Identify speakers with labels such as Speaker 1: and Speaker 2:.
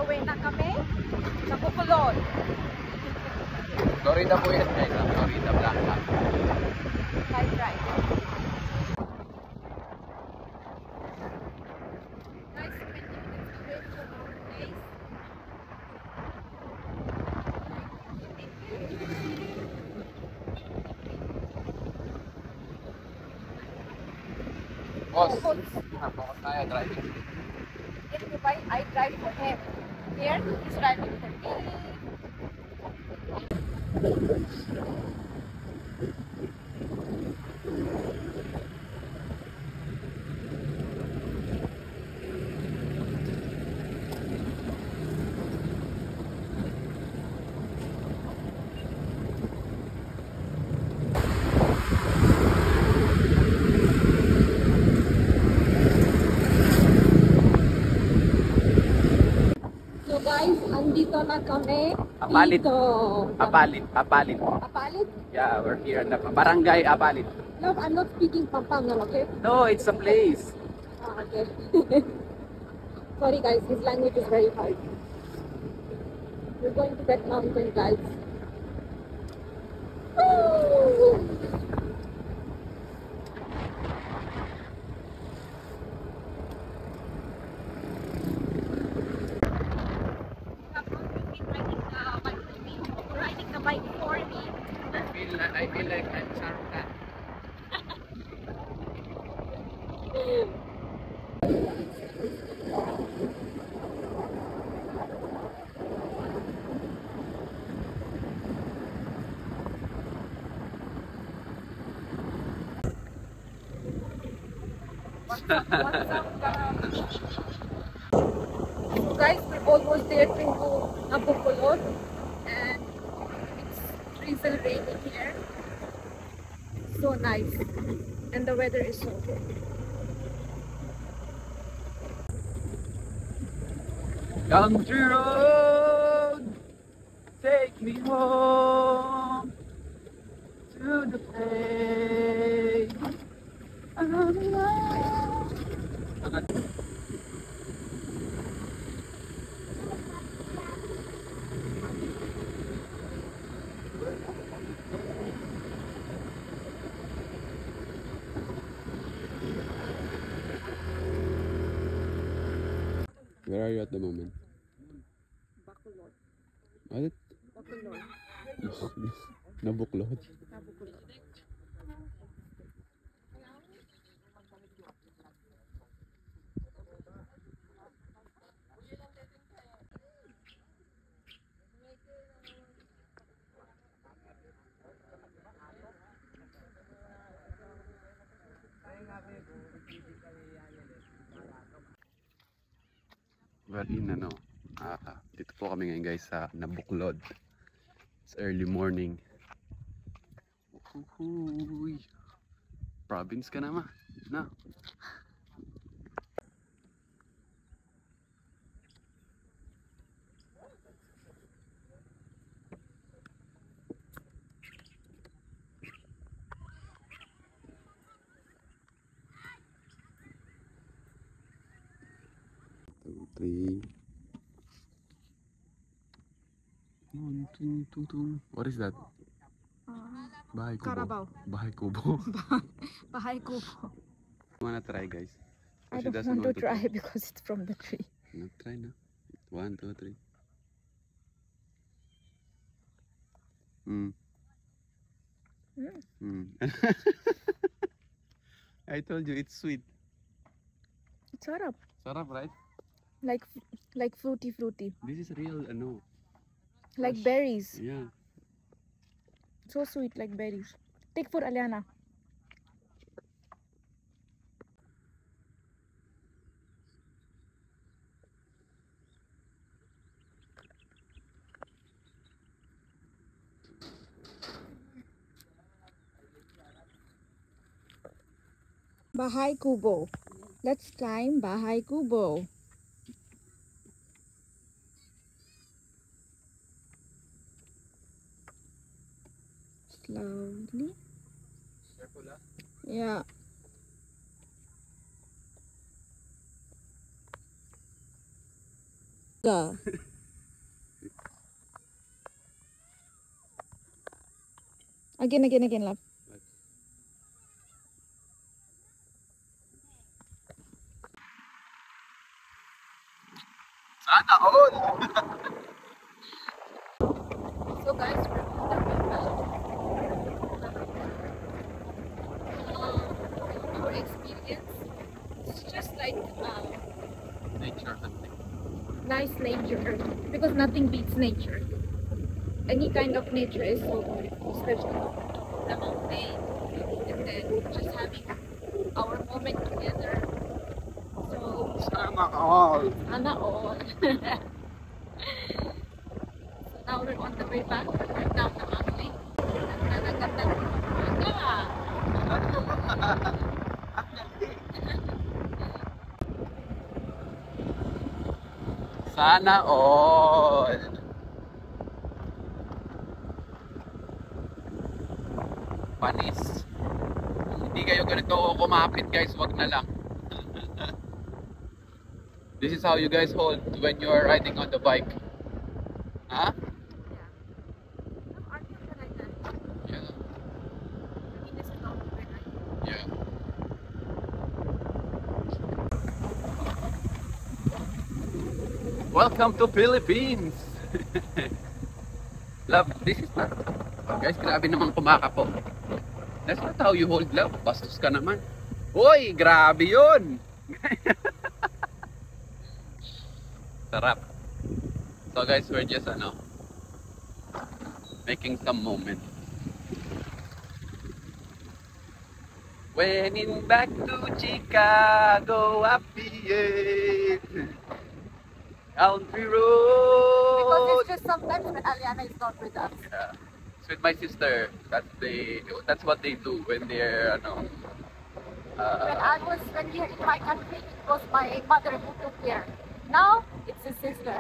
Speaker 1: Pauwi na kami sa Bacolod.
Speaker 2: Florida po yan guys, Florida Blanca.
Speaker 1: Side drive. Guys, 20 minutes away from our place.
Speaker 2: Boss, focus tayo, driving.
Speaker 1: In Dubai, I drive for him. Here, he's driving for me. So guys, andito na kami.
Speaker 2: Apalit.
Speaker 1: Dito.
Speaker 2: Apalit.
Speaker 1: Apalit?
Speaker 2: Yeah, we're here in the barangay Apalit.
Speaker 1: Look, I'm not speaking Pampanga, okay?
Speaker 2: No, it's a place.
Speaker 1: Ah, okay. Sorry guys, his language is very hard. We're going to that mountain, guys. Woo! Riding the bike for me.
Speaker 2: I feel like I'm Shahrukh.
Speaker 1: So guys, we're almost there to Bacolod, and it's drizzle raining here. So nice, and the weather is so good.
Speaker 2: Country road, take me home to the place I belong. Where are you at the moment?
Speaker 1: Bacolod.
Speaker 2: What?
Speaker 1: Bacolod.
Speaker 2: Nabuklod.
Speaker 1: Bacolod.
Speaker 2: Well, dito po kami ngayon guys sa Nabuklod. It's early morning. Uhuy. Province ka naman. No. Two, three. 1, 2, 2, 2. What is that? Bahay kubo.
Speaker 1: Carabao.
Speaker 2: Bahay kubo.
Speaker 1: Bahay kubo.
Speaker 2: Wanna try guys? Or
Speaker 1: I
Speaker 2: she
Speaker 1: don't
Speaker 2: doesn't
Speaker 1: want to try because it's from the tree.
Speaker 2: No, try na. 1, 2, 3. I told you it's sweet.
Speaker 1: It's sarap.
Speaker 2: Sarap, right?
Speaker 1: Like fruity.
Speaker 2: This is real,
Speaker 1: Like
Speaker 2: fresh.
Speaker 1: berries.
Speaker 2: Yeah.
Speaker 1: So sweet, like berries. Take for Aliana. Bahay Kubo. Let's climb Bahay Kubo. Slowly.
Speaker 2: Careful, ah.
Speaker 1: Yeah. ka. Again, love.
Speaker 2: Sana all!
Speaker 1: So guys, we're on the way back. Our experience, it's just like
Speaker 2: Nature hunting.
Speaker 1: nice nature, because nothing beats nature. Any kind of nature is so beautiful, especially the mountain, and then just having our moment together. So
Speaker 2: Sana all!
Speaker 1: sana all. So now we're on the way back. We're down the mountain. Nagaganda ng umaga.
Speaker 2: Sana all! Panis. Kung hindi kayo ganito kumapit guys, wag na lang. This is how you guys hold when you are riding on the bike. Huh? Yeah. Yeah. Welcome to Philippines! Love, this is not... Guys, grabe naman kumakapo. That's not how you hold love. Bastos ka naman. Uy, grabe yun! Sarap. So guys, we're just making some moments. When in back to Chicago, affiliate Country Road.
Speaker 1: Because it's just sometimes when Aliana is not with us.
Speaker 2: Yeah. It's with my sister. That's what they do when they're
Speaker 1: When we are in my country, it was my mother who took care. Now it's his sister.